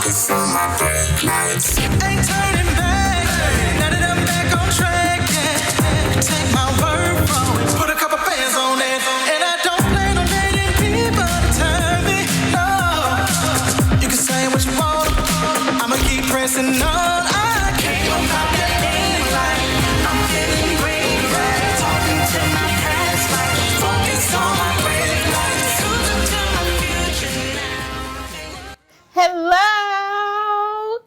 Focus on my brake lights. Ain't turning back. Now that I'm back on track, yeah. Take my word for it. Put a couple bands on it. And I don't plan on letting people turn me. No. You can say what you want. I'ma keep pressing on. I can't go pop that ring light. I'm feeling green, yeah. Talking to my past life. Focus on my brake lights. Cruising to my future now. Hello,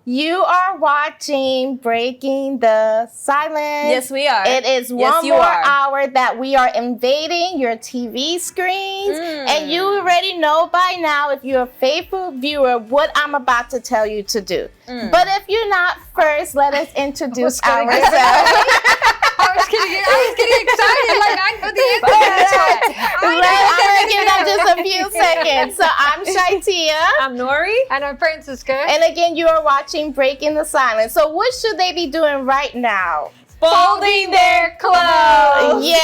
you are watching Breaking the Silence. Yes, we are. It is one more hour that we are invading your TV screens. And you already know by now, if you're a faithful viewer, what I'm about to tell you to do. But if you're not, first, let us introduce ourselves. I was getting excited. Like, I know the answer. I'm going to give them just a few seconds. So I'm ShyTia. I'm Nori. And I'm Francisca. And again, you are watching Breaking the Silence. So what should they be doing right now? Folding their clothes. Yeah.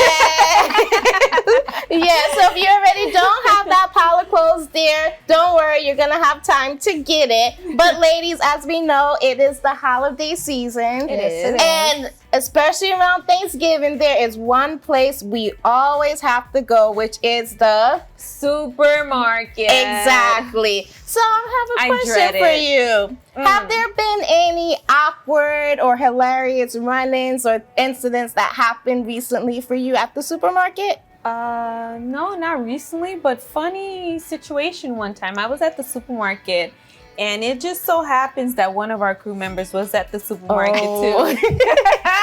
Yeah, so if you already don't have that pile of clothes there, don't worry, you're going to have time to get it. But ladies, as we know, it is the holiday season. It is. And especially around Thanksgiving, there is one place we always have to go, which is the supermarket. Exactly. So I have a question for you. Have there been any awkward or hilarious run-ins or incidents that happened recently for you at the supermarket? No, not recently, but funny situation one time. I was at the supermarket, and it just so happens that one of our crew members was at the supermarket too.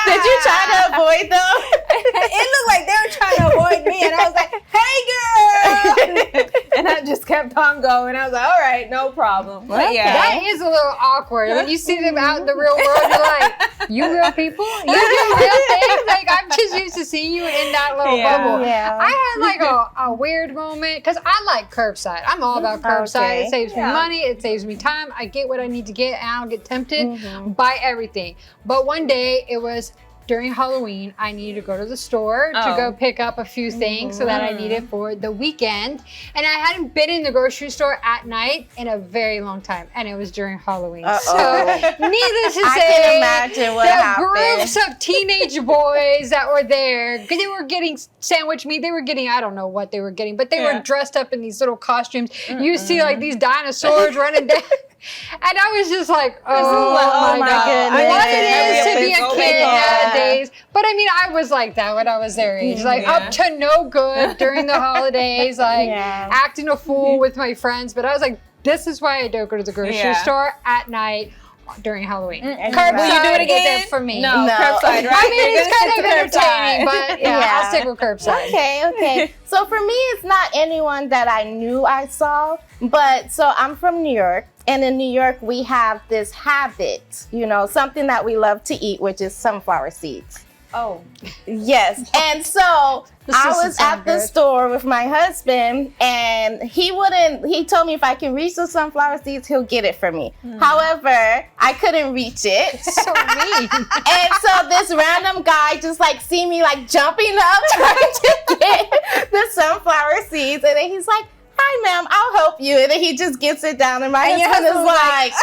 Did you try to avoid them? It looked like they were trying to avoid me, and I was like, "Hey, girl!" And I just kept on going. I was like, "All right, no problem." But yeah, That is a little awkward. When you see them out in the real world, you're like, you real people? You do real things? Like, I'm just used to seeing you in that little bubble. Yeah. I had like a weird moment, because I like curbside. I'm all about curbside. Okay. It saves me money. It saves me time. I get what I need to get, and I don't get tempted by everything. But one day, it was during Halloween, I needed to go to the store to go pick up a few things so that I needed for the weekend. And I hadn't been in the grocery store at night in a very long time. And it was during Halloween. So needless to I say, can imagine what the happened. groups of teenage boys that were there, because they were getting sandwich meat, they were getting, I don't know what they were getting, but they were dressed up in these little costumes. You see like these dinosaurs running down. And I was just like, oh my God. goodness. What it is to be a kid nowadays. But I mean, I was like that when I was their age. Like up to no good during the holidays, like acting a fool with my friends. But I was like, this is why I don't go to the grocery store at night during Halloween. Curbside, will you do it again? is it for me. No, curbside, right? I mean, You're it's gonna kind of stick to entertaining, but I'll stick with curbside. Okay. So for me, it's not anyone that I knew I saw, but so I'm from New York, and in New York, we have this habit, something that we love to eat, which is sunflower seeds. Oh. Yes. And so I was at the store with my husband, and he told me if I can reach the sunflower seeds, he'll get it for me. However, I couldn't reach it. So mean. And so this random guy just see me jumping up trying to get the sunflower seeds. And then he's like, "Hi, ma'am, I'll help you." And then he just gets it down, and my husband is like,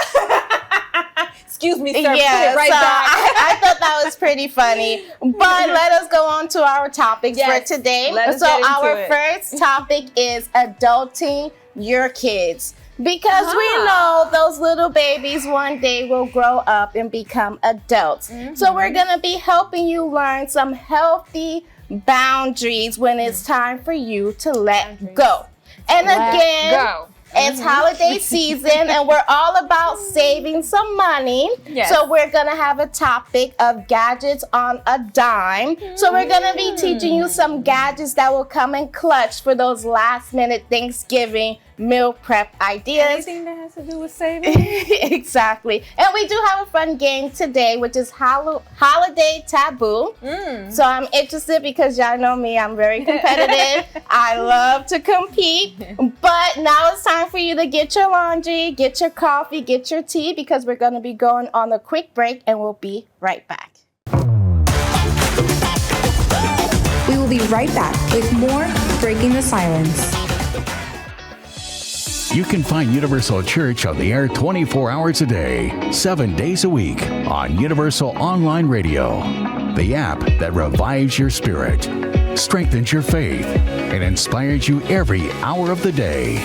"Excuse me, sir, put yeah, it right back." I thought that was pretty funny. But let us go on to our topics for today. So our first topic is adulting your kids. Because we know those little babies one day will grow up and become adults. So we're going to be helping you learn some healthy boundaries when it's time for you to let go. And again, it's holiday season, and we're all about saving some money. So we're going to have a topic of gadgets on a dime. So we're going to be teaching you some gadgets that will come in clutch for those last-minute Thanksgiving meal prep ideas. Anything that has to do with saving? Exactly. And we do have a fun game today, which is Holiday Taboo. So I'm interested because y'all know me, I'm very competitive. I love to compete. But now it's time for you to get your laundry, get your coffee, get your tea, because we're going to be going on a quick break, and we'll be right back. We will be right back with more Breaking the Silence. You can find Universal Church on the air 24 hours a day, 7 days a week on Universal Online Radio, the app that revives your spirit, strengthens your faith, and inspires you every hour of the day.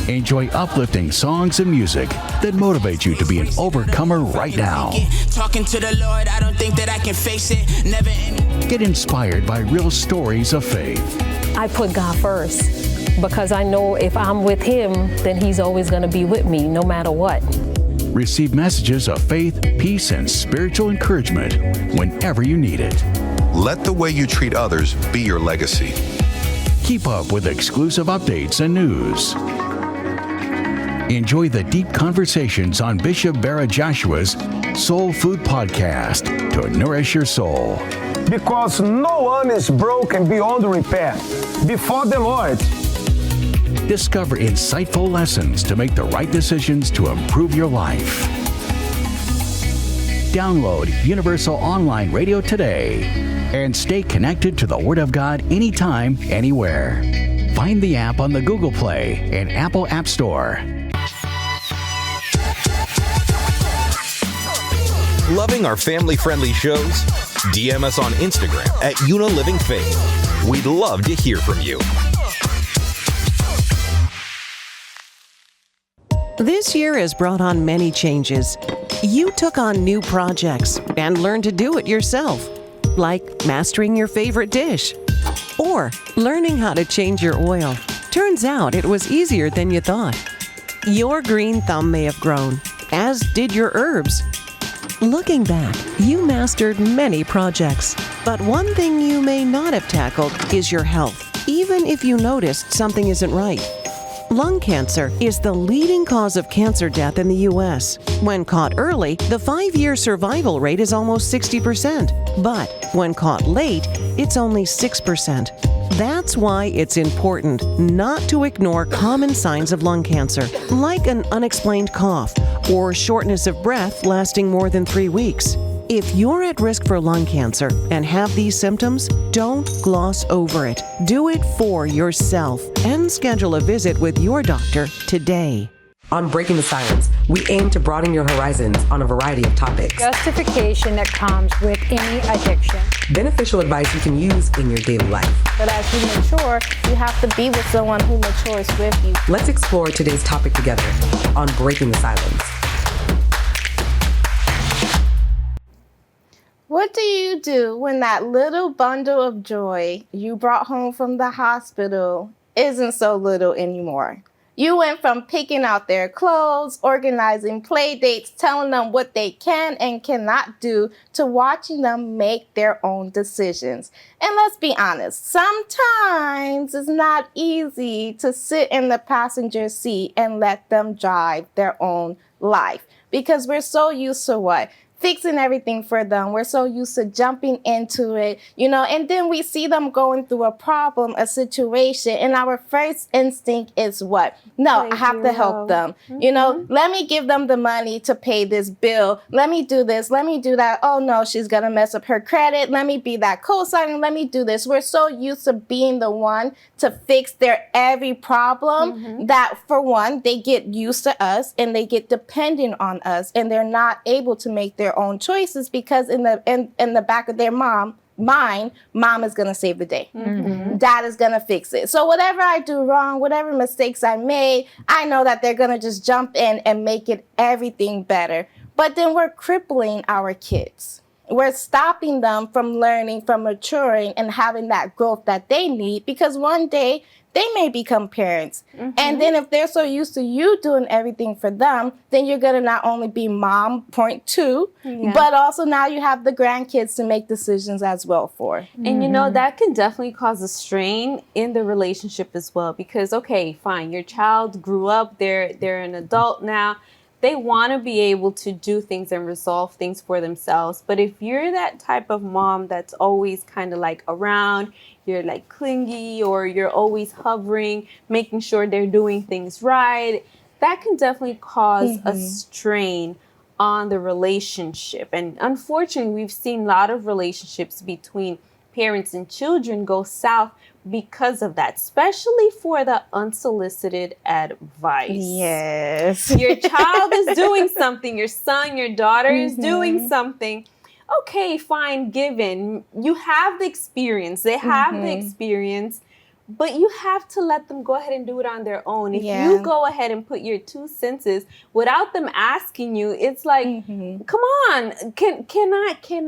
Enjoy uplifting songs and music that motivate you to be an overcomer right now. Talking to the Lord, I don't think that I can face it. Never end. Get inspired by real stories of faith. I put God first because I know if I'm with Him, then He's always going to be with me no matter what. Receive messages of faith, peace, and spiritual encouragement whenever you need it. Let the way you treat others be your legacy. Keep up with exclusive updates and news. Enjoy the deep conversations on Bishop Barra Joshua's Soul Food Podcast to nourish your soul. Because no one is broken beyond repair before the Lord. Discover insightful lessons to make the right decisions to improve your life. Download Universal Online Radio today and stay connected to the Word of God anytime, anywhere. Find the app on the Google Play and Apple App Store. Loving our family-friendly shows? DM us on Instagram at UnaLivingFaith. We'd love to hear from you. This year has brought on many changes. You took on new projects and learned to do it yourself, like mastering your favorite dish or learning how to change your oil. Turns out it was easier than you thought. Your green thumb may have grown, as did your herbs. Looking back, you mastered many projects, but one thing you may not have tackled is your health, even if you noticed something isn't right. Lung cancer is the leading cause of cancer death in the U.S. When caught early, the 5-year survival rate is almost 60%, but when caught late, it's only 6%. That's why it's important not to ignore common signs of lung cancer, like an unexplained cough or shortness of breath lasting more than 3 weeks. If you're at risk for lung cancer and have these symptoms, don't gloss over it. Do it for yourself and schedule a visit with your doctor today. On Breaking the Silence, we aim to broaden your horizons on a variety of topics. Justification that comes with any addiction. Beneficial advice you can use in your daily life. But as you mature, you have to be with someone who matures with you. Let's explore today's topic together on Breaking the Silence. What do you do when that little bundle of joy you brought home from the hospital isn't so little anymore? You went from picking out their clothes, organizing play dates, telling them what they can and cannot do, to watching them make their own decisions. And let's be honest, sometimes it's not easy to sit in the passenger seat and let them drive their own life, because we're so used to what? Fixing everything for them. We're so used to jumping into it, and then we see them going through a problem, a situation, and our first instinct is what? No, I have to help them. Let me give them the money to pay this bill. Let me do this. Let me do that. Oh no, she's going to mess up her credit. Let me be that co-signer. Let me do this. We're so used to being the one to fix their every problem that, for one, they get used to us and they get dependent on us, and they're not able to make their own choices, because in the back of their mind, mom is going to save the day. Dad is going to fix it. So whatever I do wrong, whatever mistakes I made, I know that they're going to just jump in and make it everything better. But then we're crippling our kids. We're stopping them from learning, from maturing, and having that growth that they need, because one day they may become parents. And then if they're so used to you doing everything for them, then you're going to not only be mom, point two, but also now you have the grandkids to make decisions as well for. And that can definitely cause a strain in the relationship as well, because, okay, fine, your child grew up, they're an adult now. They want to be able to do things and resolve things for themselves. But if you're that type of mom that's always kind of like around, you're like clingy, or you're always hovering, making sure they're doing things right, that can definitely cause a strain on the relationship. And unfortunately, we've seen a lot of relationships between parents and children go south because of that, especially for the unsolicited advice. Yes. Your child is doing something, your son, your daughter is doing something. Okay, fine, given. You have the experience. They have the experience. But you have to let them go ahead and do it on their own. If you go ahead and put your 2 senses without them asking you, it's like, come on, can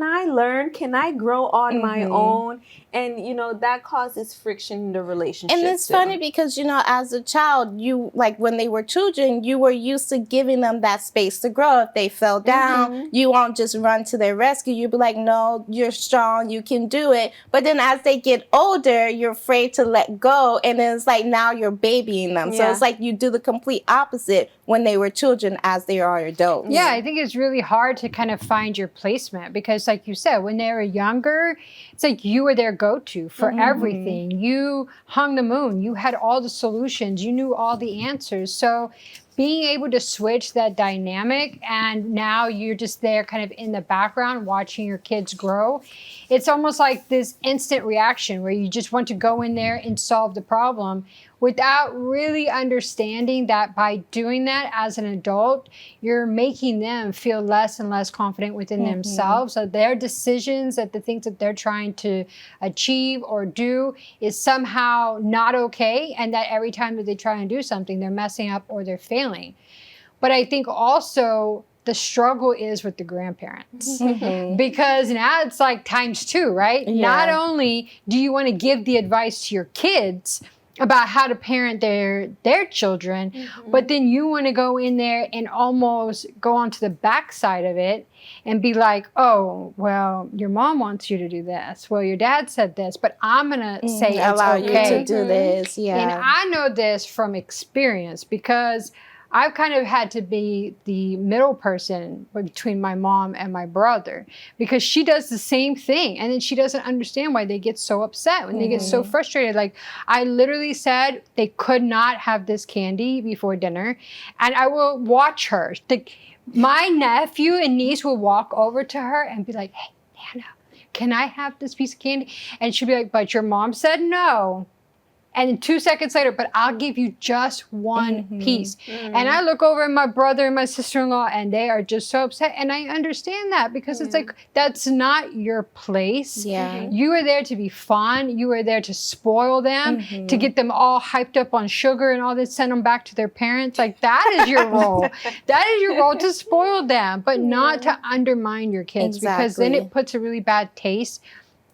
I learn? Can I grow on my own? And, you know, that causes friction in the relationship. And it's funny because, you know, as a child, you, like when they were children, you were used to giving them that space to grow. If they fell down, you won't just run to their rescue. You'll be like, no, you're strong, you can do it. But then as they get older, you're afraid to let go. And then it's like now you're babying them. So it's like you do the complete opposite when they were children as they are adults. Yeah, I think it's really hard to kind of find your placement because like you said, when they were younger, it's like you were their go-to for everything. You hung the moon. You had all the solutions. You knew all the answers. So being able to switch that dynamic and now you're just there kind of in the background watching your kids grow, it's almost like this instant reaction where you just want to go in there and solve the problem without really understanding that by doing that as an adult, you're making them feel less and less confident within themselves. So their decisions, that the things that they're trying to achieve or do is somehow not okay, and that every time that they try and do something, they're messing up or they're failing. But I think also the struggle is with the grandparents because now it's like times 2, right? Not only do you want to give the advice to your kids about how to parent their children, but then you want to go in there and almost go onto the backside of it and be like, oh, well, your mom wants you to do this. Well, your dad said this, but I'm going to say it's allow okay you to do this. And I know this from experience because I've kind of had to be the middle person between my mom and my brother because she does the same thing. And then she doesn't understand why they get so upset when they get so frustrated. Like I literally said they could not have this candy before dinner. And I will watch her. My nephew and niece will walk over to her and be like, hey, Nana, can I have this piece of candy? And she'll be like, but your mom said no. And 2 seconds later, but I'll give you just one piece. And I look over at my brother and my sister-in-law and they are just so upset. And I understand that because it's like, that's not your place. You are there to be fun. You are there to spoil them, to get them all hyped up on sugar and all this, send them back to their parents. Like that is your role. That is your role to spoil them, but not to undermine your kids because then it puts a really bad taste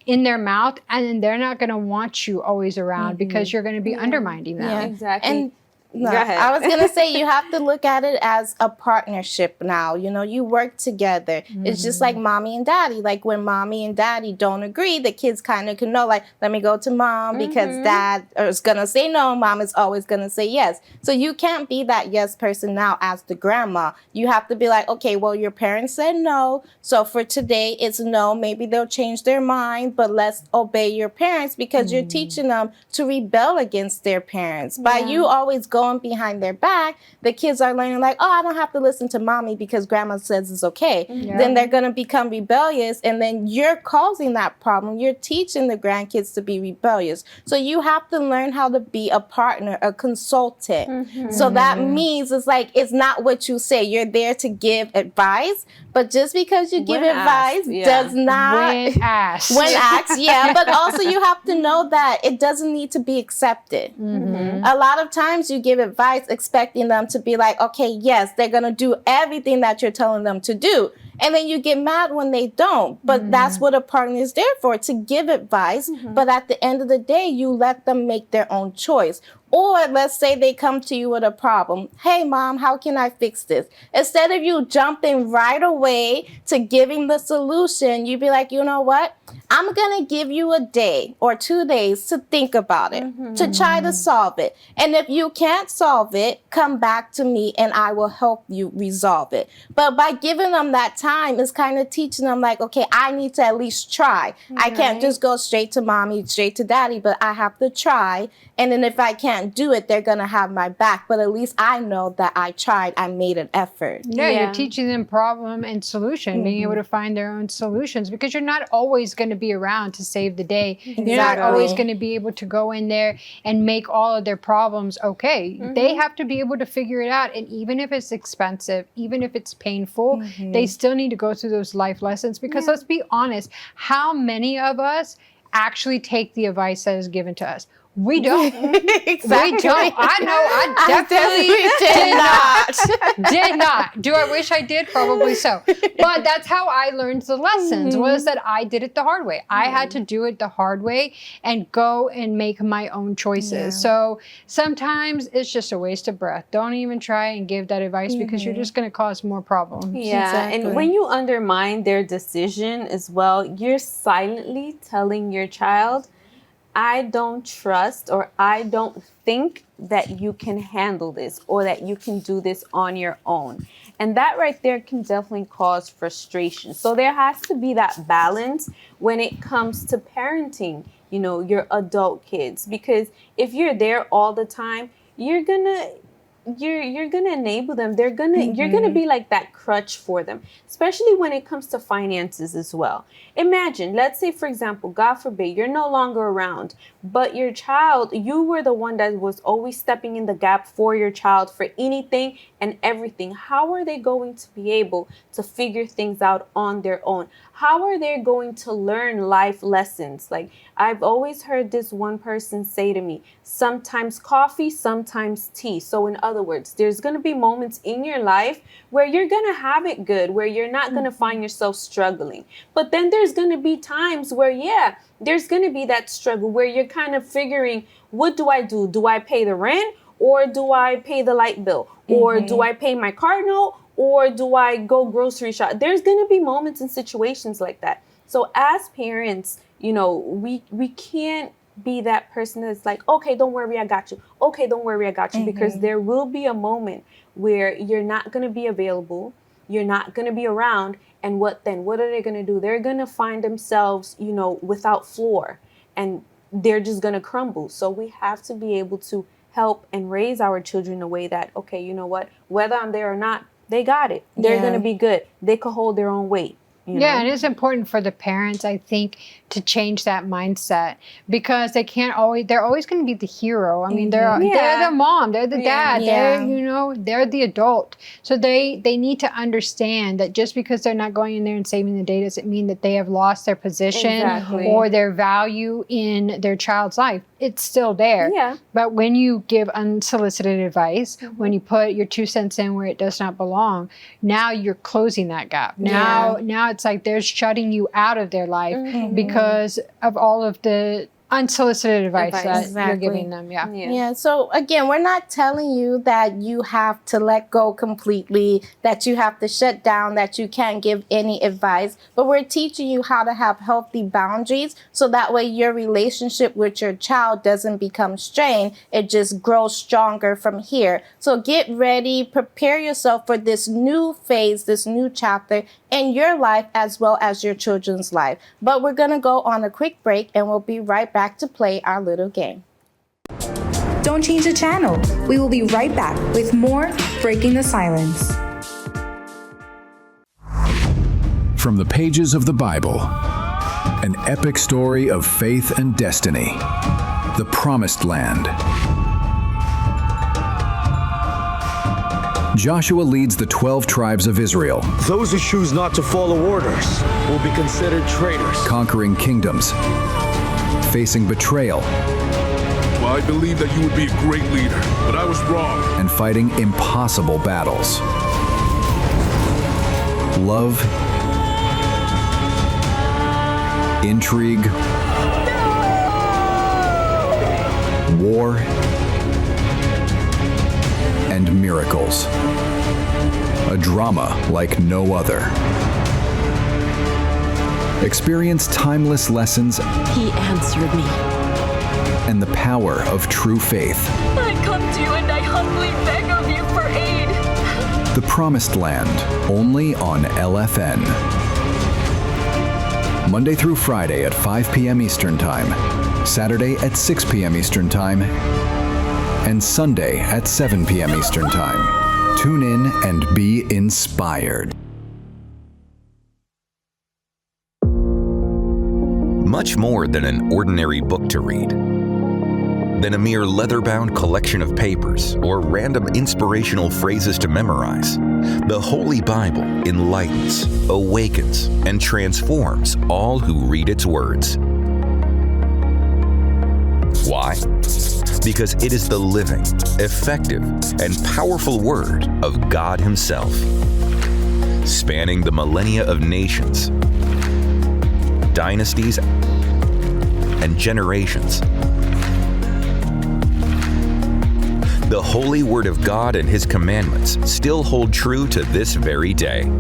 in their mouth, and then they're not going to want you always around because you're going to be undermining them. Exactly. And Go ahead. I was going to say you have to look at it as a partnership now. You know, you work together. It's just like mommy and daddy. Like when mommy and daddy don't agree, the kids kind of can know, like, let me go to mom because dad is going to say no. Mom is always going to say yes. So you can't be that yes person now as the grandma. You have to be like, okay, well, your parents said no. So for today, it's no. Maybe they'll change their mind, but let's obey your parents because you're teaching them to rebel against their parents. By you always going behind their back, the kids are learning like, oh, I don't have to listen to mommy because grandma says it's okay. Then they're going to become rebellious, and then you're causing that problem. You're teaching the grandkids to be rebellious. So you have to learn how to be a partner, a consultant. So that means it's like, it's not what you say. You're there to give advice, but just because you give advice does not... When asked. When asked, but also you have to know that it doesn't need to be accepted. A lot of times you give advice expecting them to be like, okay, yes, they're going to do everything that you're telling them to do. And then you get mad when they don't. But that's what a partner is there for, to give advice. But at the end of the day, you let them make their own choice. Or let's say they come to you with a problem. Hey, mom, how can I fix this? Instead of you jumping right away to giving the solution, you'd be like, you know what? I'm going to give you a day or 2 days to think about it, to try to solve it. And if you can't solve it, come back to me and I will help you resolve it. But by giving them that time, it's kind of teaching them like, okay, I need to at least try. I can't just go straight to mommy, straight to daddy, but I have to try. And then if I can't can't do it, they're going to have my back. But at least I know that I tried, I made an effort. Yeah, you're teaching them problem and solution, being able to find their own solutions, because you're not always going to be around to save the day. You're not always going to be able to go in there and make all of their problems okay. They have to be able to figure it out. And even if it's expensive, even if it's painful, they still need to go through those life lessons, because let's be honest, how many of us actually take the advice that is given to us? We don't. Exactly. We don't. I know. I definitely did not. Do I wish I did? Probably so. But that's how I learned the lessons, was that I did it the hard way. I had to do it the hard way and go and make my own choices. So sometimes it's just a waste of breath. Don't even try and give that advice, because you're just going to cause more problems. Yeah. And when you undermine their decision as well, you're silently telling your child, I don't trust, or I don't think that you can handle this, or that you can do this on your own. And that right there can definitely cause frustration. So there has to be that balance when it comes to parenting, you know, your adult kids. Because if you're there all the time, you're gonna enable them. You're gonna be like that crutch for them, especially when it comes to finances as well. Imagine, let's say, for example, God forbid, you're no longer around, but your child, you were the one that was always stepping in the gap for your child for anything and everything. How are they going to be able to figure things out on their own? How are they going to learn life lessons? Like, I've always heard this one person say to me, sometimes coffee, sometimes tea. So in other words, there's going to be moments in your life where you're going to have it good, where you're not going to find yourself struggling. But then there's going to be times where, there's going to be that struggle where you're kind of figuring, what do I do? Do I pay the rent, or do I pay the light bill? Or do I pay my car note? Or do I go grocery shop? There's going to be moments and situations like that. So as parents, you know, we can't be that person that's like, okay, don't worry, I got you. Okay, don't worry, I got you. Because there will be a moment where you're not going to be available. You're not going to be around. And what then? What are they going to do? They're going to find themselves, you know, without floor, and they're just going to crumble. So we have to be able to help and raise our children in a way that, okay, you know what, whether I'm there or not, they got it. They're going to be good. They could hold their own weight. You know? And it's important for the parents, I think, to change that mindset, because they're always going to be the hero. I mean, they're the mom, they're the dad, they're the adult. So they need to understand that just because they're not going in there and saving the day doesn't mean that they have lost their position or their value in their child's life. It's still there. Yeah. But when you give unsolicited advice, when you put your 2 cents in where it does not belong, now you're closing that gap. Now it's like they're shutting you out of their life because of all of the unsolicited advice that you're giving them. Yeah. So again, we're not telling you that you have to let go completely, that you have to shut down, that you can't give any advice, but we're teaching you how to have healthy boundaries, so that way your relationship with your child doesn't become strained. It just grows stronger from here. So get ready, prepare yourself for this new phase, this new chapter in your life as well as your children's life. But we're going to go on a quick break, and we'll be right back to play our little game. Don't change the channel. We will be right back with more Breaking the Silence. From the pages of the Bible, an epic story of faith and destiny. The Promised Land. Joshua leads the 12 tribes of Israel. Those who choose not to follow orders will be considered traitors. Conquering kingdoms, facing betrayal. Well, I believe that you would be a great leader, but I was wrong. And fighting impossible battles. Love, intrigue, war, and miracles. A drama like no other. Experience timeless lessons. He answered me. And the power of true faith. I come to you and I humbly beg of you for aid. The Promised Land, only on LFN. Monday through Friday at 5 p.m. Eastern Time. Saturday at 6 p.m. Eastern Time. and Sunday at 7 p.m. Eastern Time. Tune in and be inspired. Much more than an ordinary book to read, than a mere leather-bound collection of papers or random inspirational phrases to memorize, the Holy Bible enlightens, awakens, and transforms all who read its words. Why? Because it is the living, effective, and powerful Word of God Himself, spanning the millennia of nations, dynasties, and generations. The holy Word of God and His commandments still hold true to this very day.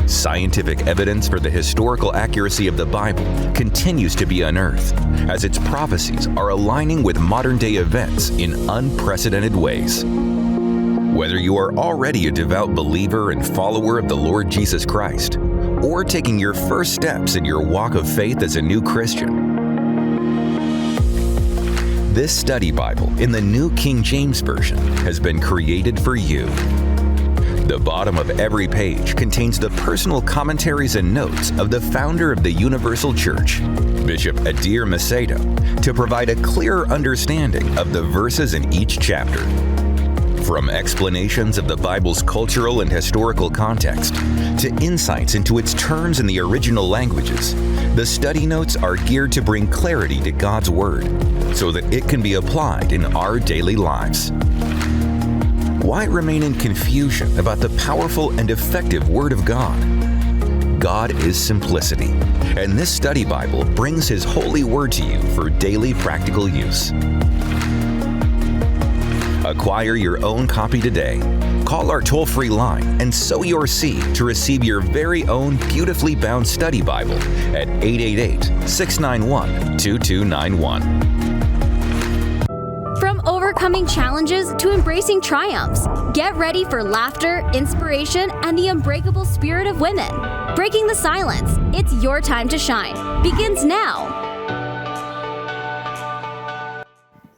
Scientific evidence for the historical accuracy of the Bible continues to be unearthed, as its prophecies are aligning with modern-day events in unprecedented ways. Whether you are already a devout believer and follower of the Lord Jesus Christ, or taking your first steps in your walk of faith as a new Christian, this study Bible in the New King James Version has been created for you. The bottom of every page contains the personal commentaries and notes of the founder of the Universal Church, Bishop Adair Macedo, to provide a clearer understanding of the verses in each chapter. From explanations of the Bible's cultural and historical context to insights into its terms in the original languages, the study notes are geared to bring clarity to God's Word so that it can be applied in our daily lives. Why remain in confusion about the powerful and effective Word of God? God is simplicity, and this study Bible brings His holy Word to you for daily practical use. Acquire your own copy today. Call our toll-free line and sow your seed to receive your very own beautifully bound study Bible at 888-691-2291. From overcoming challenges to embracing triumphs, get ready for laughter, inspiration, and the unbreakable spirit of women. Breaking the silence, it's your time to shine. Begins now.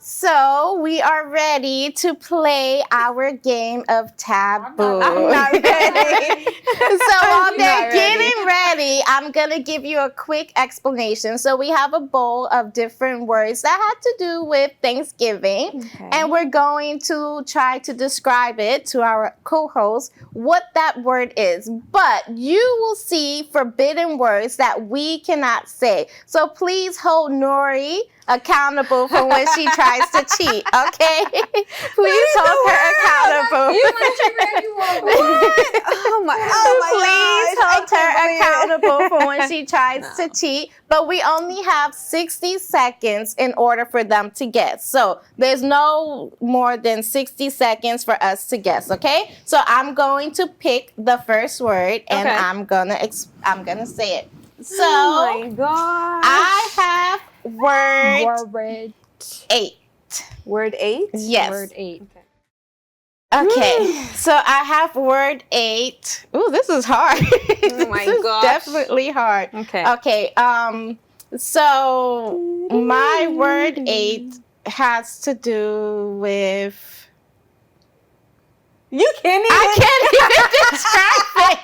So we are ready to play our game of Taboo. I'm not ready. So while they're getting ready, I'm going to give you a quick explanation. So we have a bowl of different words that have to do with Thanksgiving. Okay. And we're going to try to describe it to our co-host what that word is. But you will see forbidden words that we cannot say. So please hold Nori accountable for when she tries to cheat, okay? Please hold her accountable. You want to trigger everyone. What? Please hold her accountable for when she tries to cheat. But we only have 60 seconds in order for them to guess. So there's no more than 60 seconds for us to guess, okay? So I'm going to pick the first word and I'm gonna say it. So oh my gosh. I have word 8. Word 8? Yes. Word 8. Okay, so I have word 8. Ooh, this is hard. Oh my gosh. Definitely hard. Okay, so my word 8 has to do with... You can't even. I can't even describe it.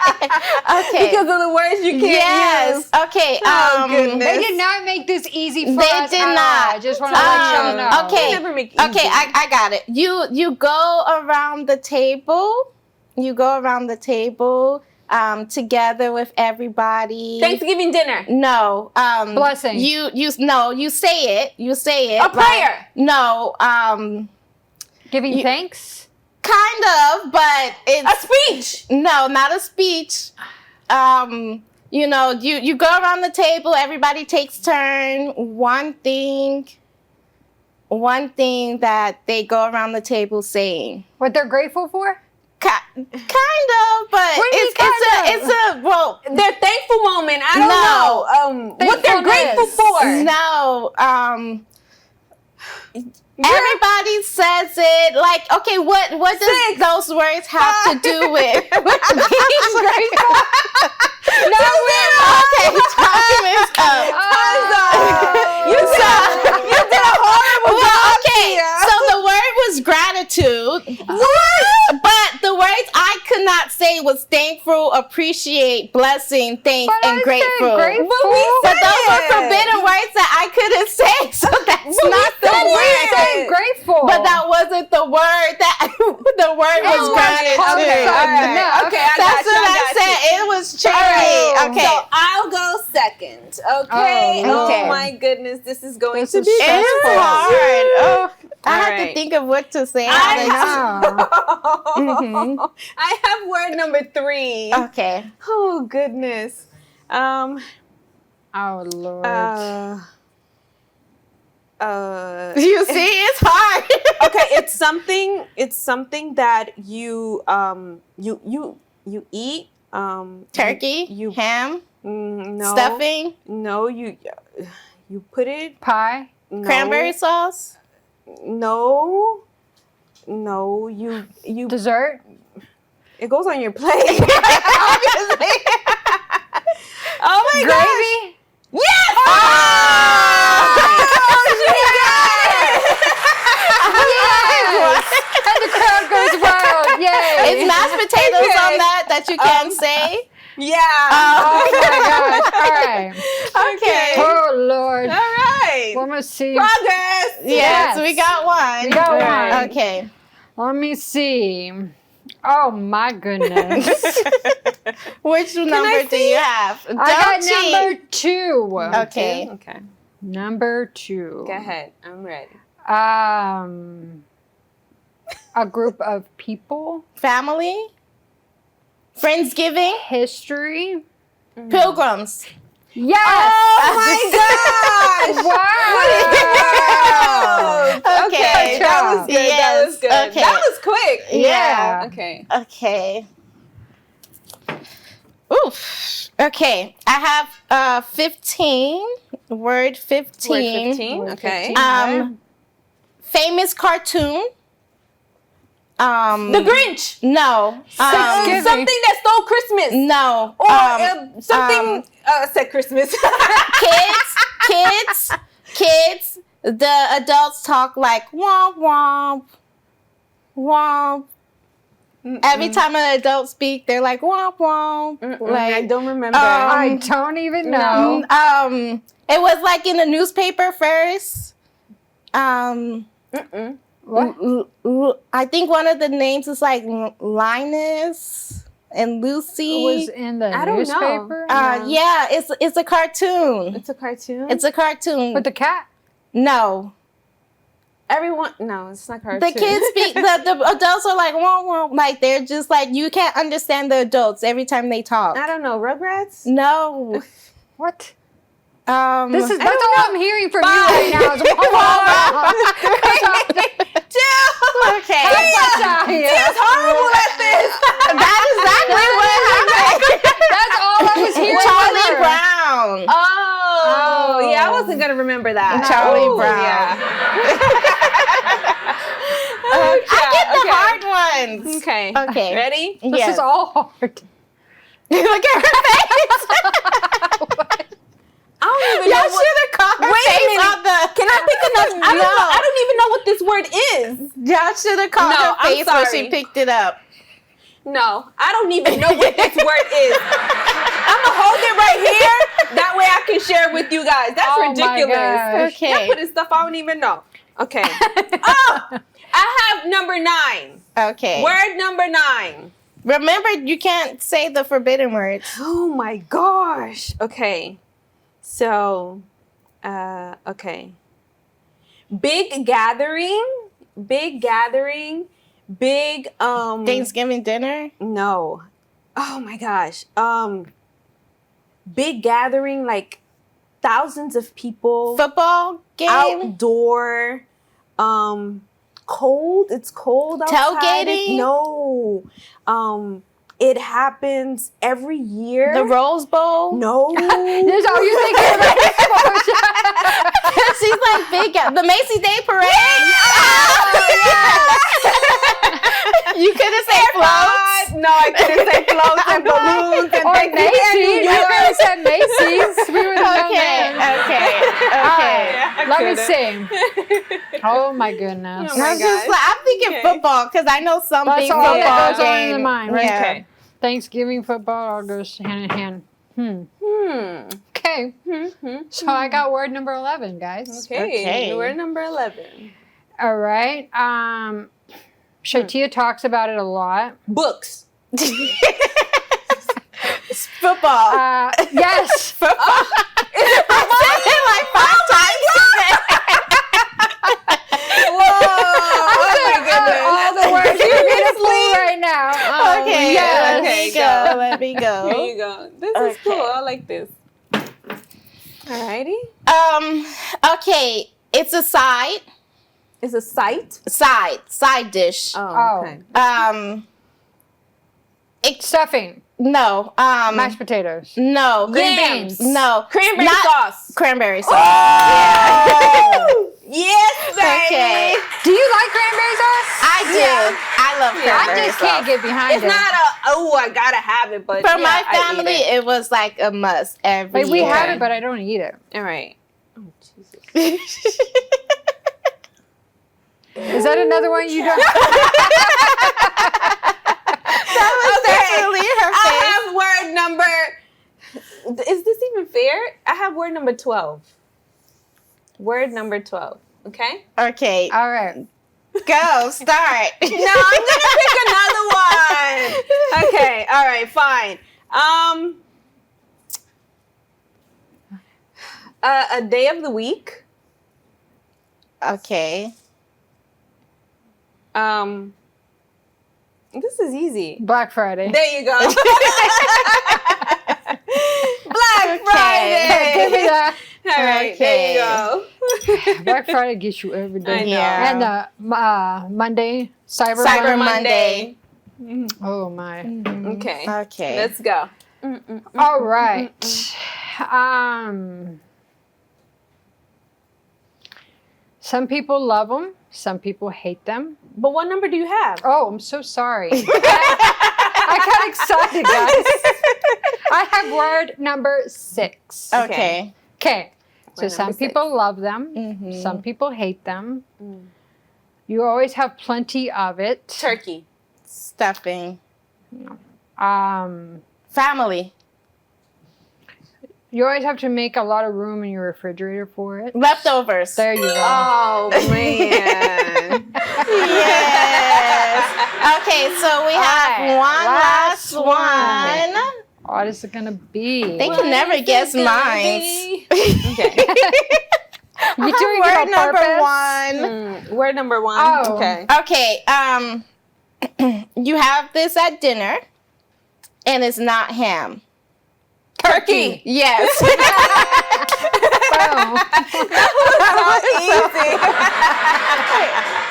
Okay. Because of the words you can't use. Okay. Oh, goodness. They did not make this easy for us. They did not. I just want to let y'all know. Okay. Never make it easy. Okay, I got it. You go around the table. You go around the table together with everybody. Thanksgiving dinner. No. Blessing. You say it. You say it. A prayer. No. Giving thanks. Kind of, but it's a speech. No, not a speech. You know, you go around the table, everybody takes turn. One thing that they go around the table saying. What they're grateful for? Kind of, but it's a well, their thankful moment. I don't know. What they're grateful for. No. Everybody says it like, okay, what does those words have to do with being grateful? No, okay, time is up. You did a horrible job. Okay, so the word But the words I could not say was thankful, appreciate, blessing, thanks, and grateful. But those were forbidden words that I couldn't say, so that's not the word. Said grateful. But that wasn't the word that the word was gratitude. Okay, that's what I said. It was cherry. Okay. So I'll go second. Okay. Oh my goodness, this is going to be It's hard. Oh, I have to think of what to say. I have word number 3. Okay. Oh goodness. Oh Lord. You see, it's hard. Okay, it's something that you eat. Turkey, ham, no stuffing. No, you put it pie, cranberry sauce. No, you dessert. It goes on your plate. Obviously. Oh my Gravy. Gosh. Yes. And the crowd goes wild. Yay. It's mashed potatoes on that you can't say. Yeah. Oh my gosh. All right. Okay. Oh Lord. All right. Let me see. Progress. Yes, we got one. We got one. Okay. Let me see. Oh my goodness. Which number do you have? I got number 2. Okay. Okay. Number 2. Go ahead. I'm ready. A group of people. Family. Friendsgiving. History. Pilgrims. Yes. Oh my gosh. Wow. Okay. That was good. Yes. That was good. Okay. That was quick. Yeah. Okay. Okay. Oof. Okay. I have 15. Word 15. Word 15. Okay. Famous cartoon. The Grinch. No. Something that stole Christmas. No. Or something said Christmas. Kids. The adults talk like womp womp, womp. Every time an adult speak, they're like womp womp. Like I don't remember. I don't even know. It was like in the newspaper first. What? I think one of the names is like Linus and Lucy. It was in the newspaper? Yeah, it's a cartoon. It's a cartoon? It's a cartoon. With the cat? No. No, it's not cartoon. The kids speak, the adults are like, womp womp. Like, they're just like, you can't understand the adults every time they talk. I don't know, Rugrats? No. What? That's all I'm hearing from you right now. Is okay. Tia's horrible at this. That's exactly what happened. That's all I was hearing. Charlie Brown. Oh, yeah, I wasn't going to remember that. Charlie Brown. Yeah. I get the hard ones. Okay. Ready? This is all hard. Look at her face. I don't even Y'all know. should have caught her face on the. Can I pick another? I don't even know what this word is. Y'all should have caught her face when she picked it up. No, I don't even know what this word is. I'm gonna hold it right here. That way I can share it with you guys. That's ridiculous. Okay. You're putting stuff I don't even know. Okay. I have number 9. Okay. Word number 9. Remember, you can't say the forbidden words. Oh my gosh. Okay. So, okay. Big gathering. Thanksgiving dinner? No. Oh my gosh. Big gathering, like thousands of people. Football game? Outdoor. Cold. It's cold outside. Tailgating? No. It happens every year. The Rose Bowl? No. That's all you're thinking about. She's like big. The Macy's Day Parade? You couldn't say floats? No, I couldn't say floats and balloons and or Macy's. You could have said Macy's. We would have Okay. Let me see. Oh my goodness. Oh my I'm thinking football because I know some That's big all football that goes on game. in the mind, right? Yeah. Okay. Thanksgiving football all goes hand in hand. Okay. So I got word number 11, guys. Okay. Word number 11. All right. ShyTia talks about it a lot. Books. Football. Yes. Football. I said it like 5 times today. Whoa. Oh my goodness. All the words you're going to pull right now. Okay. Yes. Let me go. Here you go. This is cool. I like this. Alrighty. Okay. It's a side. It's a side? Side dish. Oh, okay. Stuffing. No. Mashed potatoes. No. Green beans. No. Cranberry sauce. Cranberry sauce. Oh! Yeah. Yes, baby. Okay. Do you like cranberry sauce? I do. I love cranberry I just can't get behind it. It's not I gotta have it, but for my family, it was like a must every year. We have it, but I don't eat it. All right. Oh, Jesus. Is that another one you don't? That was definitely her face. I have word number. Is this even fair? I have word number 12. Word number 12. Okay. Okay. All right. Go. Start. No, I'm gonna pick another one. Okay. All right. Fine. A day of the week. Okay. This is easy. Black Friday. There you go. Black Friday. Give me that. All right, there you go. Black Friday gets you every day. I know. Yeah. And Monday, Cyber Monday. Oh my. Okay. Okay. Let's go. All right. Some people love them. Some people hate them. But what number do you have? Oh, I'm so sorry. I got excited, guys. I have word number 6. Okay. Okay. So Word some number people love them. Some people hate them. You always have plenty of it. Turkey. Stuffing. Family. You always have to make a lot of room in your refrigerator for it. Leftovers. There you go. Oh, man. Yes. Okay, so we have one last one. What is it going to be? They can never guess mine. Okay. You doing it on Word number 1. Word number 1. Oh. Okay. Okay, you have this at dinner, and it's not ham. Turkey. Yes. So easy.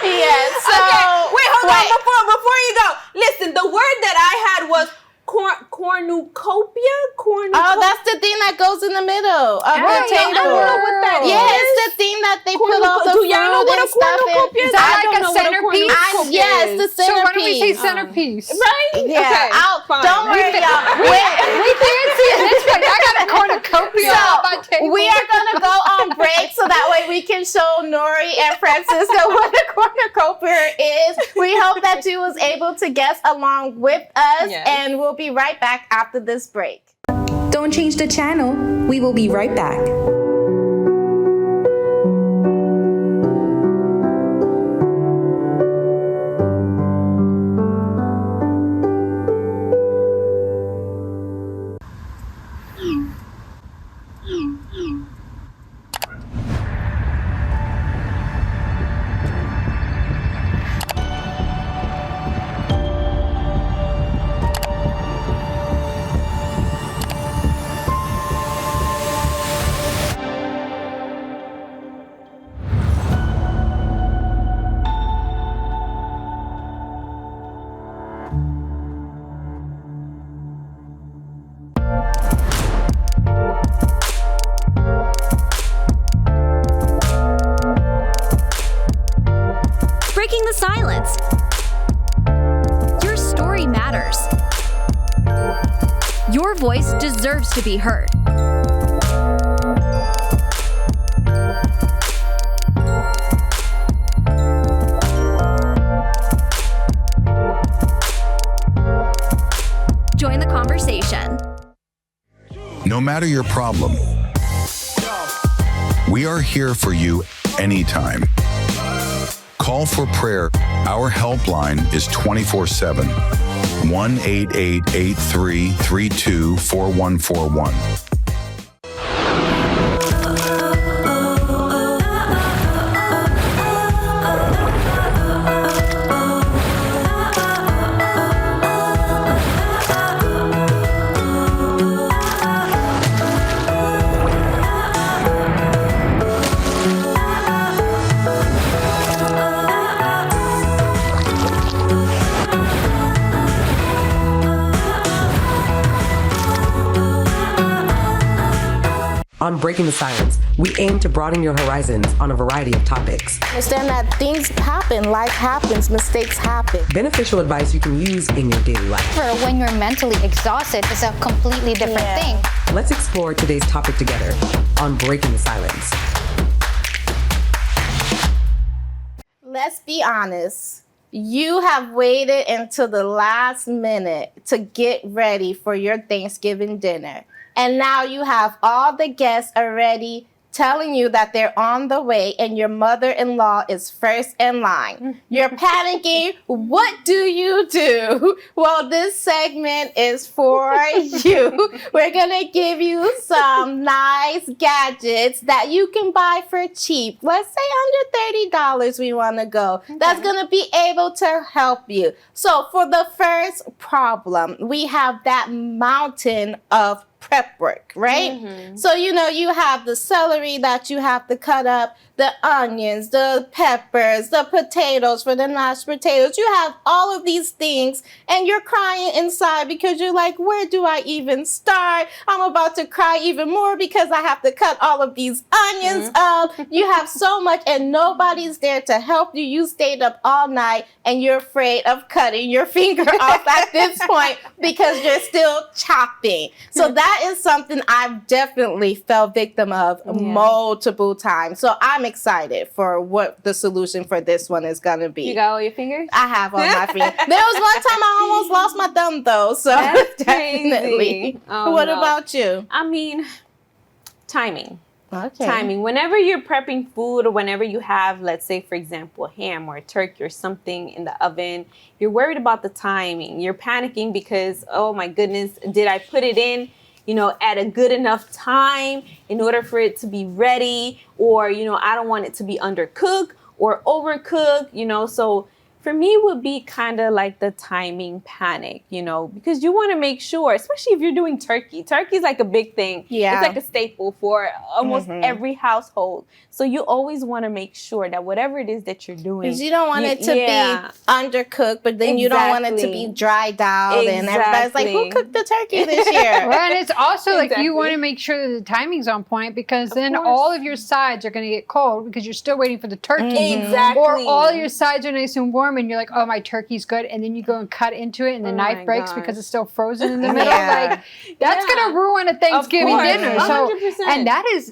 Yes. So Okay. Wait, hold on. Before you go, listen. The word that I had was cornucopia. Oh, that's the thing that goes in the middle of the table. I don't know what that is. Yeah, it's the thing that they put all the Do y'all know fruit what and a stuff in. Is that like a centerpiece? Yes, the centerpiece. So why don't we say centerpiece? Right? Yeah. Okay, fine. Don't worry, y'all. We can't see it this way. I got a cornucopia on my table. We are gonna go on break so that way we can show Nori and Francisca what a cornucopia is. We hope that you was able to guess along with us, and we'll be right back after this break. Don't change the channel. We will be right back. Breaking the silence. Your story matters. Your voice deserves to be heard. conversation. No matter your problem, we are here for you anytime. Call for prayer. Our helpline is 24/7. 1-888-332-4141. On Breaking the Silence, we aim to broaden your horizons on a variety of topics. Understand that things happen, life happens, mistakes happen. Beneficial advice you can use in your daily life. For when you're mentally exhausted, it's a completely different thing. Let's explore today's topic together on Breaking the Silence. Let's be honest. You have waited until the last minute to get ready for your Thanksgiving dinner. And now you have all the guests already telling you that they're on the way and your mother-in-law is first in line. You're panicking. What do you do? Well, this segment is for you. We're going to give you some nice gadgets that you can buy for cheap. Let's say under $30 we want to go. Okay. That's going to be able to help you. So for the first problem, we have that mountain of prep work, right? So, you have the celery that you have to cut up, the onions, the peppers, the potatoes for the mashed potatoes. You have all of these things and you're crying inside because you're like, where do I even start? I'm about to cry even more because I have to cut all of these onions up. You have so much and nobody's there to help you. You stayed up all night and you're afraid of cutting your finger off at this point because you're still chopping. So that is something I've definitely fell victim of multiple times. So I'm excited for what the solution for this one is going to be. You got all your fingers? I have all my fingers. There was one time I almost lost my thumb though. So that's definitely. Oh, what about you? I mean, timing. Okay. Timing. Whenever you're prepping food or whenever you have, let's say, for example, ham or a turkey or something in the oven, you're worried about the timing. You're panicking because, oh my goodness, did I put it in, at a good enough time in order for it to be ready? Or, I don't want it to be undercooked or overcooked, so for me would be kind of like the timing panic, because you want to make sure, especially if you're doing turkey. Turkey is like a big thing. Yeah. It's like a staple for almost every household. So you always want to make sure that whatever it is that you're doing. Because you don't want it to be undercooked, but then you don't want it to be dried out. And everybody's like, who cooked the turkey this year? Well, and it's also like you want to make sure that the timing's on point because then all of your sides are going to get cold because you're still waiting for the turkey. Exactly. Or all your sides are nice and warm and you're like, oh, my turkey's good. And then you go and cut into it and the knife breaks because it's still frozen in the middle. Like that's going to ruin a Thanksgiving dinner. So, 100%. And that is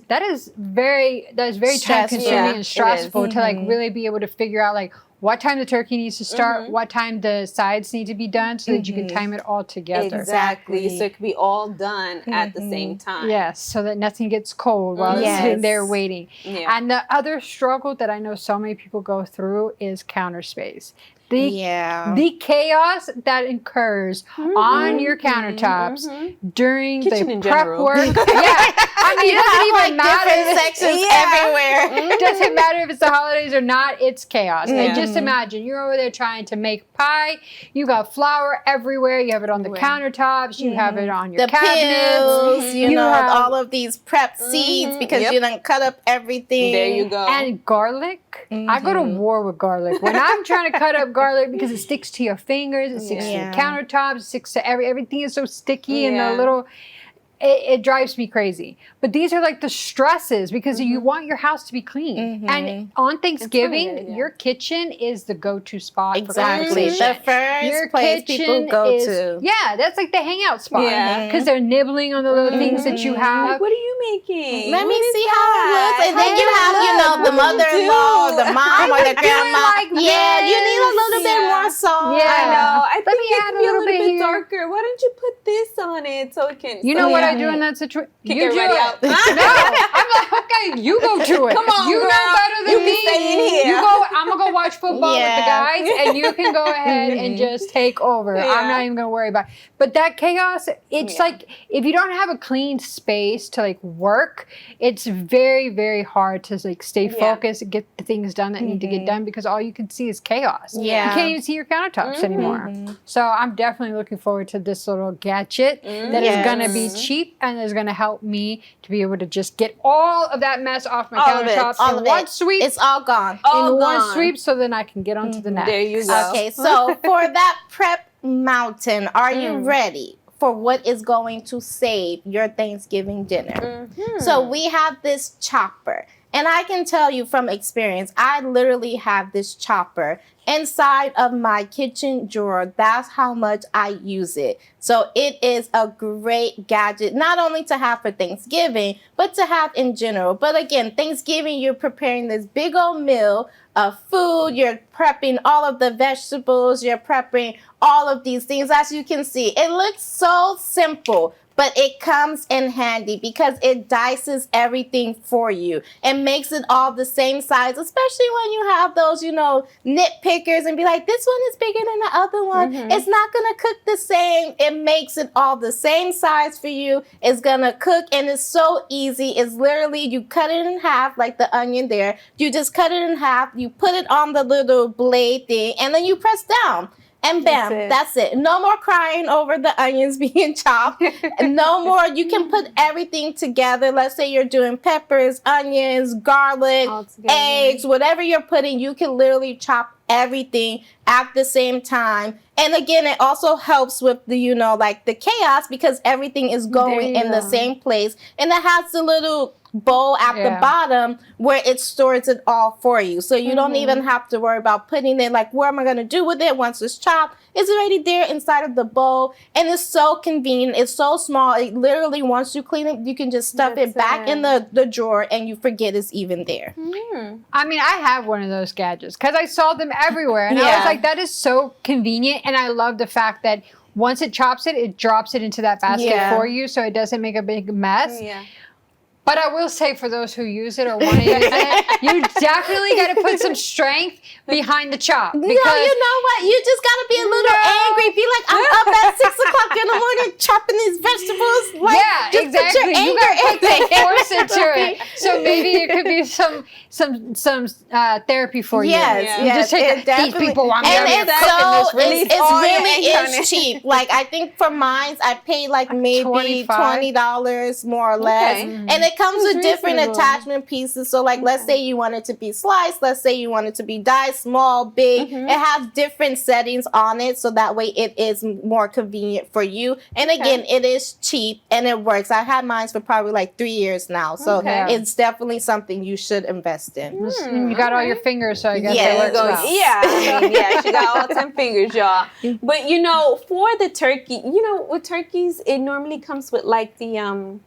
very time consuming and stressful to like really be able to figure out like what time the turkey needs to start, what time the sides need to be done so that you can time it all together. Exactly. So it can be all done at the same time. Yes, so that nothing gets cold while it's sitting there waiting. Yeah. And the other struggle that I know so many people go through is counter space. The chaos that occurs on your countertops during kitchen the in prep general. work. I mean, it doesn't even matter. Different sections everywhere. It doesn't matter if it's the holidays or not. It's chaos. And just imagine you're over there trying to make pie. You got flour everywhere. You have it on the countertops. You have it on your cabinets. Pills, you have all of these prep seeds because you done cut up everything. There you go. And garlic. I go to war with garlic. When I'm trying to cut up garlic because it sticks to your fingers, it sticks to your countertops, it sticks to everything is so sticky and the little... It drives me crazy. But these are like the stresses because you want your house to be clean. And on Thanksgiving, your kitchen is the go-to spot for conversation. The first place people go to. Yeah, that's like the hangout spot. Because they're nibbling on the little things that you have. Like, what are you making? Let me see how it looks. And then you have, the mother-in-law, the mom, or the grandma. You need a little bit more salt. Yeah, I know. I think it could be a little bit darker. Why don't you put this on it so it can? You know what I do in that situation? Kick You do everybody it. out. No, I'm like, okay, you go to it. Come on, you girl. know better than You me. can stay in here. You go. I'm gonna go watch football with the guys, and you can go ahead and just take over. Yeah. I'm not even gonna worry about it. But that chaos, it's like if you don't have a clean space to like work, it's very, very hard to like stay focused and get the things done that need to get done because all you can see is chaos. Yeah. You can't even see your countertops anymore. So I'm definitely looking forward to this little gadget that is gonna be cheap and is gonna help me to be able to just get all of that mess off my countertops in one sweep. It's all gone. One sweep, so then I can get on to the next. There you go. Okay, so for that prep mountain, are you ready for what is going to save your Thanksgiving dinner? So we have this chopper. And I can tell you from experience, I literally have this chopper inside of my kitchen drawer. That's how much I use it. So it is a great gadget, not only to have for Thanksgiving, but to have in general. But again, Thanksgiving, you're preparing this big old meal of food. You're prepping all of the vegetables. You're prepping all of these things. As you can see, it looks so simple, but it comes in handy because it dices everything for you and makes it all the same size, especially when you have those, nitpickers and be like, this one is bigger than the other one. It's not going to cook the same. It makes it all the same size for you. It's going to cook and it's so easy. It's literally, you cut it in half like the onion there. You just cut it in half. You put it on the little blade thing and then you press down. And bam, that's it. No more crying over the onions being chopped. No more. You can put everything together. Let's say you're doing peppers, onions, garlic, eggs, whatever you're putting, you can literally chop everything at the same time. And again, it also helps with the, like the chaos because everything is going in the same place. And it has the little bowl at the bottom where it stores it all for you. So you don't even have to worry about putting it like, what am I going to do with it once it's chopped? It's already there inside of the bowl. And it's so convenient. It's so small. It literally, once you clean it, you can just stuff it back in the drawer and you forget it's even there. I mean, I have one of those gadgets because I saw them everywhere. And I was like, that is so convenient. And I love the fact that once it chops it, it drops it into that basket for you so it doesn't make a big mess. But I will say for those who use it or want to use it, you definitely got to put some strength behind the chop. No, you know what? You just got to be a little angry. Be like, I'm up at 6 o'clock in the morning chopping these vegetables. Like, just exactly. Put your You got to anger put in some force into it. So maybe it could be some therapy for you. You just take these people want me to cook this. It really is cheap. Like, I think for mine, I paid like maybe $20 more or less. And it comes with different attachment pieces. So like, let's say you want it to be sliced. Let's say you want it to be diced, small, big. It has different settings on it. So that way it is more convenient for you. And again, it is cheap and it works. I had mine for probably like 3 years now. So it's definitely something you should invest in. You got all your fingers, so I guess it works well. She got all 10 fingers, y'all. But for the turkey, with turkeys, it normally comes with like the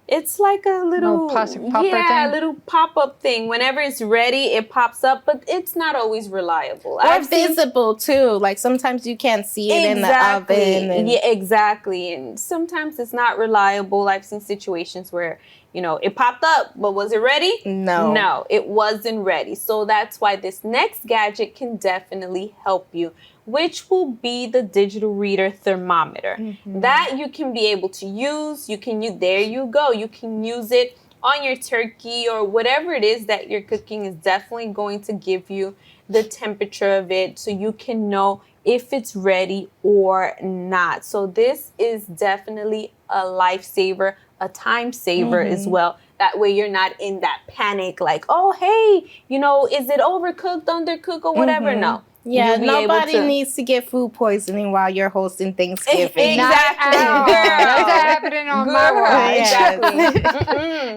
it's like a little plastic popper thing. a little pop-up thing. Whenever it's ready, it pops up, but it's not always reliable. Or visible too. Like sometimes you can't see it in the oven. Yeah, exactly. And sometimes it's not reliable. I've seen situations where it popped up, but was it ready? No, it wasn't ready. So that's why this next gadget can definitely help you, which will be the digital reader thermometer. That you can be able to use. There you go. You can use it on your turkey or whatever it is that you're cooking is definitely going to give you the temperature of it so you can know if it's ready or not. So this is definitely a lifesaver, a time saver as well. That way you're not in that panic like, oh, hey, is it overcooked, undercooked or whatever? No. Yeah, nobody needs to get food poisoning while you're hosting Thanksgiving. Exactly, girl. That's happening on my watch. Exactly.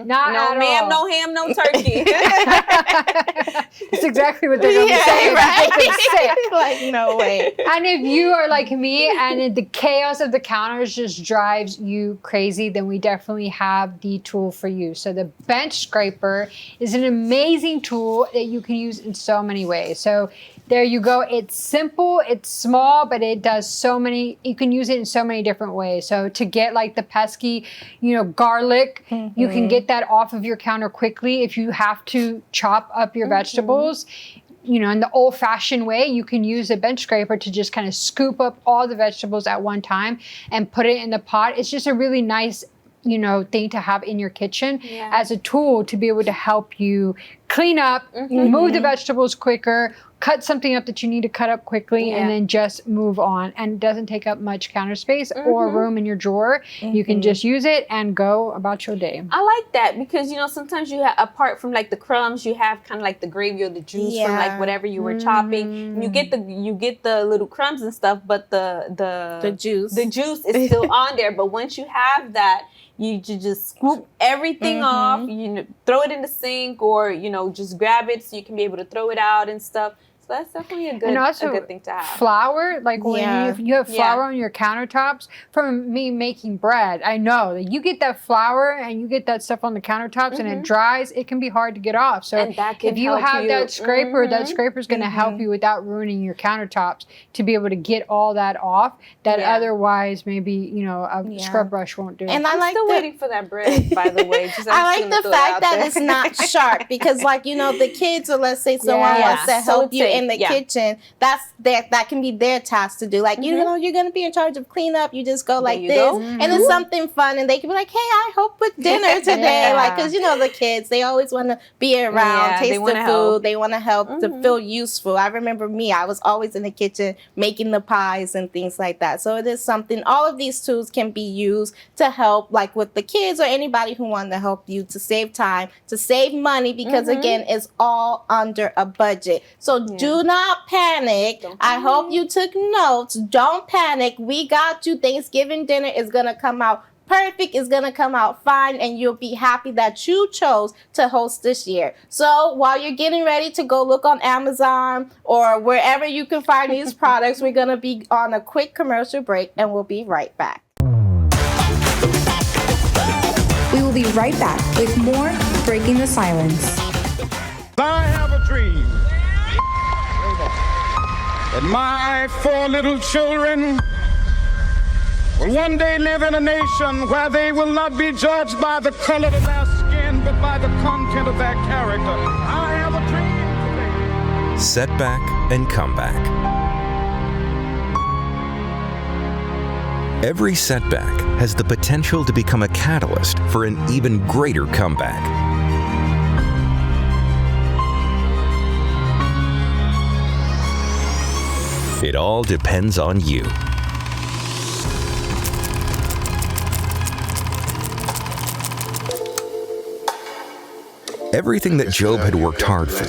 No ma'am, no ham, no turkey. That's exactly what they're going to be saying. Right. Like, no way. And if you are like me and the chaos of the counters just drives you crazy, then we definitely have the tool for you. So the bench scraper is an amazing tool that you can use in so many ways. So There you go. It's simple, it's small, but it does so many, you can use it in so many different ways. So to get like the pesky, garlic, you can get that off of your counter quickly. If you have to chop up your vegetables, in the old-fashioned way, you can use a bench scraper to just kind of scoop up all the vegetables at one time and put it in the pot. It's just a really nice, thing to have in your kitchen as a tool to be able to help you clean up, move the vegetables quicker, cut something up that you need to cut up quickly, and then just move on. And it doesn't take up much counter space or room in your drawer. You can just use it and go about your day. I like that because, sometimes you have, apart from like the crumbs, you have kind of like the gravy or the juice from like whatever you were chopping. You get the little crumbs and stuff, but the juice is still on there. But once you have that, you just scoop everything off, throw it in the sink or, just grab it so you can be able to throw it out and stuff. So that's definitely a good thing to have. Flour, like when you have flour on your countertops, from me making bread, I know that you get that flour and you get that stuff on the countertops and it dries, it can be hard to get off. So if you have that scraper, that scraper is going to help you without ruining your countertops to be able to get all that off that otherwise maybe, a scrub brush won't do. And I'm still waiting for that bread, by the way. I like the fact that it's not sharp because the kids, or let's say someone wants to help you in the kitchen, that can be their task to do. Like, you're going to be in charge of cleanup. You just go like this. And it's something fun. And they can be like, hey, I hope with dinner today. Because, the kids, they always want to be around, taste the food. They want to help to feel useful. I remember I was always in the kitchen making the pies and things like that. So it is something, all of these tools can be used to help, like with the kids or anybody who wants to help you to save time, to save money, because again, it's all under a budget. So do not panic. I hope you took notes. Don't panic. We got you. Thanksgiving dinner is going to come out perfect. It's going to come out fine, and you'll be happy that you chose to host this year. So while you're getting ready to go look on Amazon or wherever you can find these products, we're going to be on a quick commercial break, and we'll be right back. We will be right back with more Breaking the Silence. I have a dream that my 4 little children will one day live in a nation where they will not be judged by the color of their skin, but by the content of their character. I have a dream today. Setback and comeback. Every setback has the potential to become a catalyst for an even greater comeback. It all depends on you. Everything that Job had worked hard for,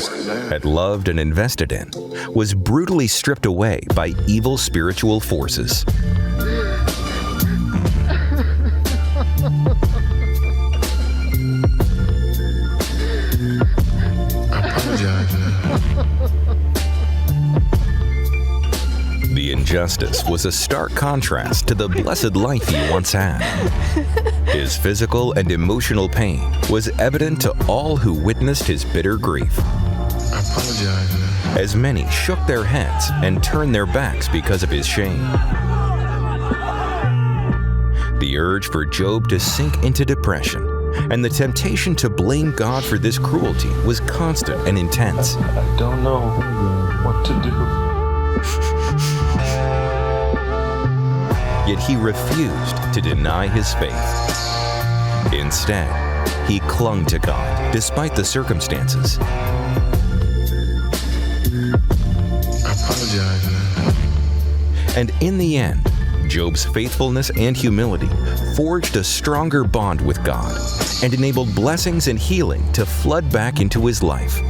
had loved and invested in, was brutally stripped away by evil spiritual forces. The injustice was a stark contrast to the blessed life he once had. His physical and emotional pain was evident to all who witnessed his bitter grief. I apologize. As many shook their heads and turned their backs because of his shame. The urge for Job to sink into depression and the temptation to blame God for this cruelty was constant and intense. I don't know what to do. Yet he refused to deny his faith. Instead, he clung to God despite the circumstances. I apologize, man. And in the end, Job's faithfulness and humility forged a stronger bond with God and enabled blessings and healing to flood back into his life,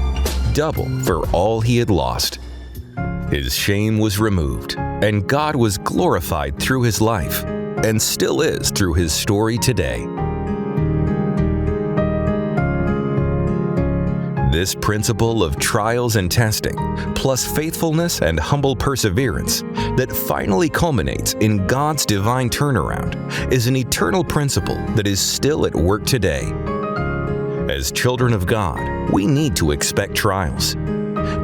double for all he had lost. His shame was removed, and God was glorified through his life, and still is through his story today. This principle of trials and testing, plus faithfulness and humble perseverance, that finally culminates in God's divine turnaround, is an eternal principle that is still at work today. As children of God, we need to expect trials.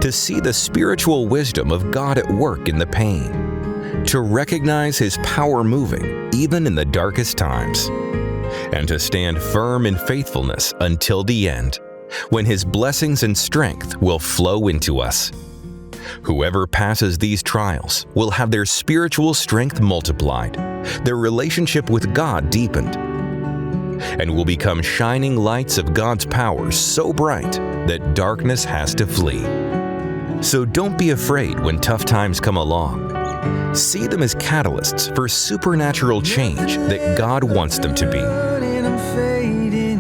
to see the spiritual wisdom of God at work in the pain, to recognize His power moving even in the darkest times, and to stand firm in faithfulness until the end, when His blessings and strength will flow into us. Whoever passes these trials will have their spiritual strength multiplied, their relationship with God deepened, and will become shining lights of God's power so bright that darkness has to flee. So don't be afraid when tough times come along. See them as catalysts for supernatural change that God wants them to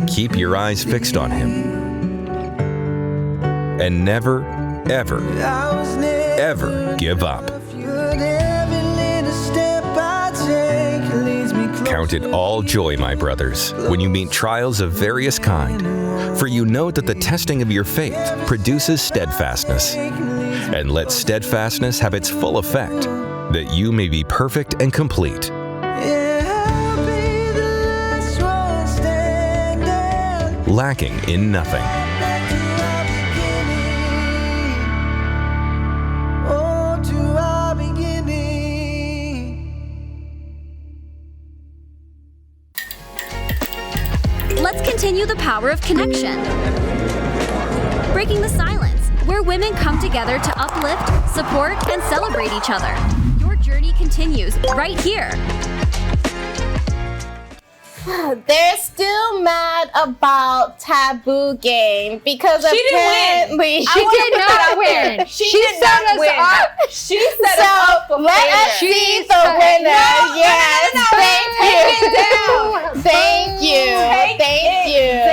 be. Keep your eyes fixed on Him. And never, ever, ever give up. Count it all joy, my brothers, when you meet trials of various kind, for you know that the testing of your faith produces steadfastness. And let steadfastness have its full effect, that you may be perfect and complete, lacking in nothing. Let's continue the power of connection. Breaking the silence, where women come together to uplift, support, and celebrate each other. Your journey continues right here. They're still mad about Taboo game because apparently she did not win. She set us up. She set us up for let us see the winner. Yes, thank you. Thank you.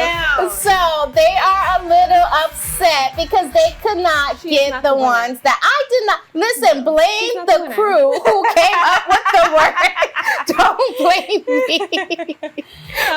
So they are a little upset because they could not get the ones that I did not. Listen, blame the crew who came up with the word. Don't blame me.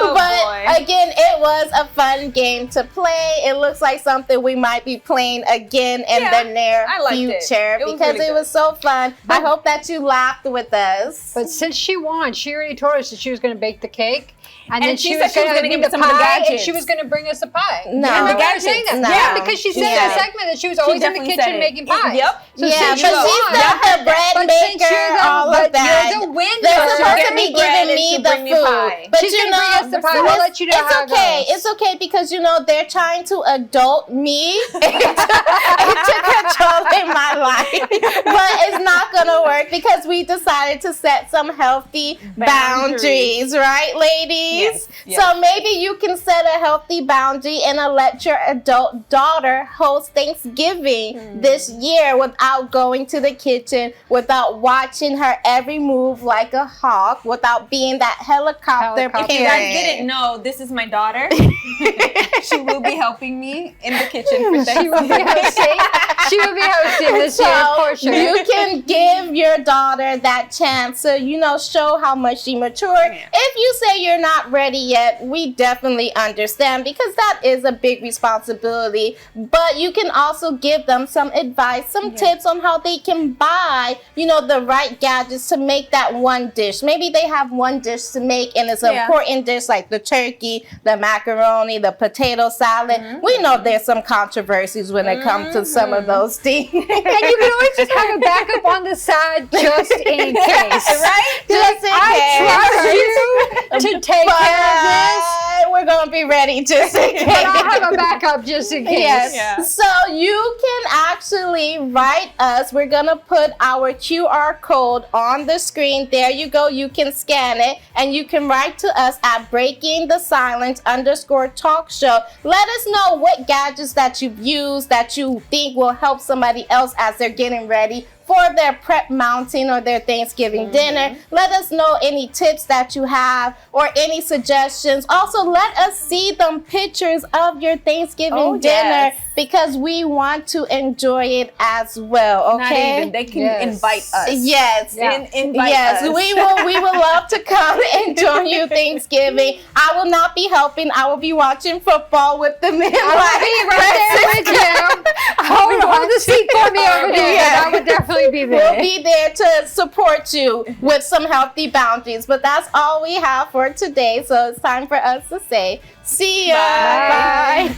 But again, it was a fun game to play. It looks like something we might be playing again in the near future because it was so fun. I hope that you laughed with us. But since she won, she already told us that she was going to bake the cake. And then she was going to give us some of the gadgets. And she was going to bring us a pie. No. I remember her saying that. No. Yeah, because she said in the segment that she was always in the kitchen making pies. Yep. So yeah, but she's not her bread maker, all of that. You're the winner. They're supposed to be giving me the food. But she's going to bring us the pie. We'll let you know how it goes. It's okay because, you know, they're trying to adult me into controlling my life. But it's not going to work because we decided to set some healthy boundaries, right, ladies? Yes. So maybe you can set a healthy boundary and let your adult daughter host Thanksgiving this year without going to the kitchen, without watching her every move like a hawk, without being that helicopter parent. If you guys didn't know, this is my daughter. She will be helping me in the kitchen for Thanksgiving. She will be hosting this year for sure. You can give your daughter that chance to, you know, show how much she matured. If you say you're not ready yet, we definitely understand because that is a big responsibility. But you can also give them some advice, some tips on how they can buy, you know, the right gadgets to make that one dish. Maybe they have one dish to make and it's an important dish like the turkey, the macaroni, the potato salad. We know there's some controversies when it comes to some of those things. And you can always just have a backup on the side just in case. Right? Just in case. I trust you to take care of this. We're going to be ready just in case. But I'll have a backup just in case. Yes. Yeah. So you can actually write us. We're going to put our QR code on the screen. There you go. You can scan it and you can write to us at breakingthesilence_talkshow. Let us know what gadgets that you've used that you think will help somebody else as they're getting ready for their prep mounting or their Thanksgiving dinner. Let us know any tips that you have or any suggestions. Also, let us see them pictures of your Thanksgiving dinner because we want to enjoy it as well, okay? Not even. They can invite us. Yes. Invite us. We will love to come and join you Thanksgiving. I will not be helping. I will be watching football with the men. I'll be right there with you. Hold the seat for me over there. I would definitely be there. We'll be there to support you with some healthy boundaries. But that's all we have for today. So it's time for us to say, see ya. Bye.